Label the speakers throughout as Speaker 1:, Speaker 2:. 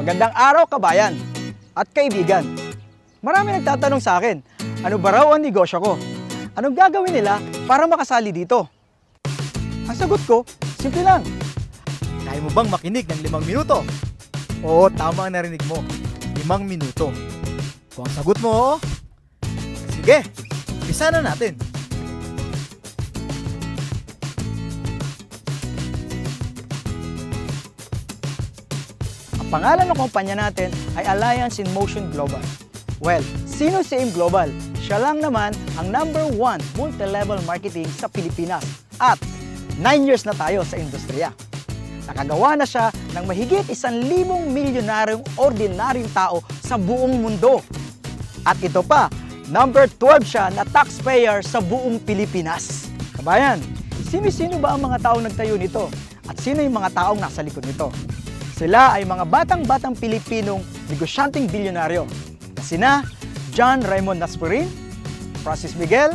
Speaker 1: Magandang araw, kabayan at kaibigan. Marami nagtatanong sa akin, ano ba raw ang negosyo ko? Anong gagawin nila para makasali dito? Ang sagot ko, simple lang. Kaya mo bang makinig ng 5 minuto? Oo, tama ang narinig mo. 5 minuto. Kung ang sagot mo, oo, sige, umpisa na natin. Ang pangalan ng kumpanya natin ay Alliance in Motion Global. Well, sino si AIM Global? Siya lang naman ang #1 multi-level marketing sa Pilipinas at 9 years na tayo sa industriya. Nakagawa na siya ng mahigit 1,000 milyonaryong ordinaryong tao sa buong mundo. At ito pa, #12 siya na taxpayer sa buong Pilipinas. Kabayan, sino-sino ba ang mga taong nagtayo nito? At sino yung mga taong nasa likod nito? Sila ay mga batang-batang Pilipinong negosyanteng bilyonaryo na sina John Raymond Naspurin, Francis Miguel,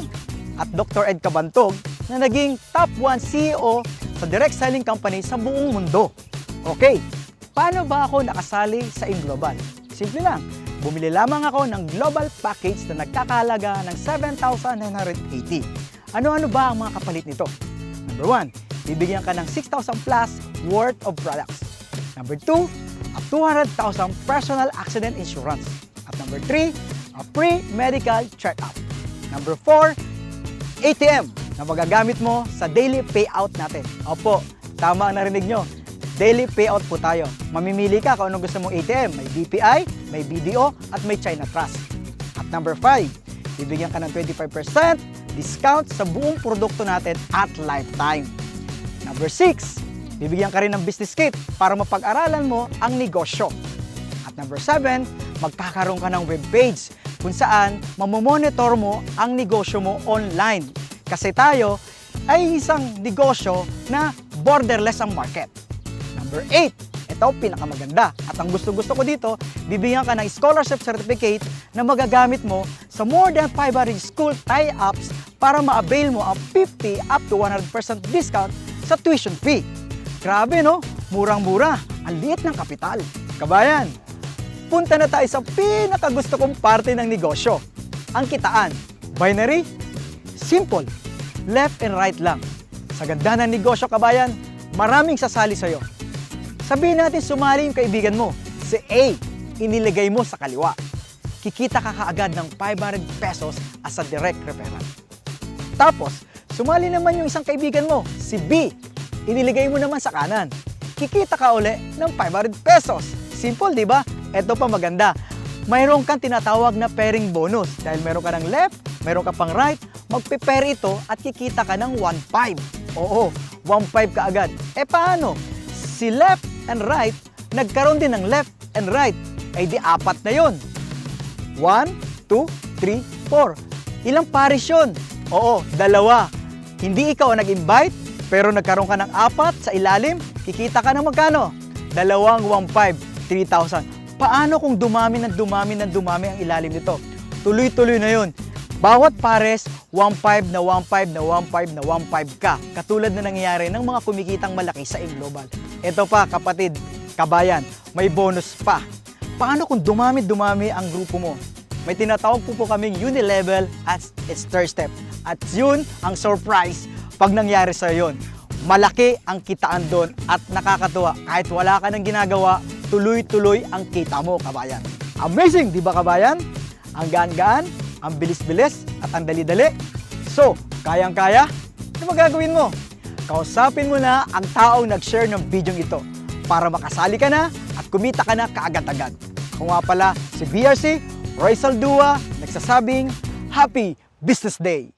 Speaker 1: at Dr. Ed Cabantog na naging top 1 CEO sa direct selling company sa buong mundo. Okay, paano ba ako nakasali sa AIM Global? Simple lang, bumili lamang ako ng global package na nagkakahalaga ng 7,980. Ano-ano ba ang mga kapalit nito? Number 1, bibigyan ka ng 6,000 plus worth of products. Number 2, a 200,000 personal accident insurance. At number 3, a free medical check-up. Number 4, ATM na magagamit mo sa daily payout natin. Opo, tama ang narinig nyo. Daily payout po tayo. Mamimili ka kung anong gusto mong ATM. May BPI, may BDO, at may China Trust. At number 5, bibigyan ka ng 25% discount sa buong produkto natin at lifetime. Number 6, bibigyan ka rin ng business kit para mapag-aralan mo ang negosyo. At number 7, magkakaroon ka ng webpage kung saan mamomonitor mo ang negosyo mo online. Kasi tayo ay isang negosyo na borderless ang market. Number 8, ito pinakamaganda. At ang gusto-gusto ko dito, bibigyan ka ng scholarship certificate na magagamit mo sa more than 500 school tie-ups para ma-avail mo ang 50 up to 100% discount sa tuition fee. Grabe no? Murang-mura. Ang liit ng kapital. Kabayan, punta na tayo sa pinakagusto kong parte ng negosyo. Ang kitaan. Binary? Simple. Left and right lang. Sa ganda ng negosyo, kabayan, maraming sasali sa'yo. Sabihin natin sumali yung kaibigan mo. Si A, iniligay mo sa kaliwa. Kikita ka kaagad ng 500 pesos as a direct referral. Tapos, sumali naman yung isang kaibigan mo, si B, iniligay mo naman sa kanan. Kikita ka uli ng 500 pesos. Simple, di ba? Ito pa maganda. Mayroon kang tinatawag na pairing bonus. Dahil meron ka ng left, meron ka pang right, magpe-pair ito at kikita ka ng 1.5. Oo, 1.5 ka agad. E paano? Si left and right, nagkaroon din ng left and right. Ay di 4 na yun. 1, 2, 3, 4. Ilang pares yun? Oo, 2. Hindi ikaw ang nag-invite, pero nagkaroon ka ng 4 sa ilalim, kikita ka ng magkano? 2 1.5, 3,000. Paano kung dumami ang ilalim nito? Tuloy-tuloy na yun. Bawat pares, 1.5 na 1.5 na 1.5 na 1.5 ka. Katulad na nangyayari ng mga kumikitang malaki sa AIM Global. Ito pa, kapatid, kabayan, may bonus pa. Paano kung dumami ang grupo mo? May tinatawag po kaming unilevel as its third step. At yun ang surprise pag nangyari sa yun. Malaki ang kitaan doon at nakakatuwa. Kahit wala ka nang ginagawa, tuloy-tuloy ang kita mo, kabayan. Amazing, di ba, kabayan? Ang gaan-gaan, ang bilis-bilis, at ang dali-dali. So, kayang-kaya? Ano magagawin mo? Kausapin mo na ang taong nag-share ng video ito para makasali ka na at kumita ka na kaagad-agad. Ako nga pala si BRC, Roy Saldua, nagsasabing Happy Business Day!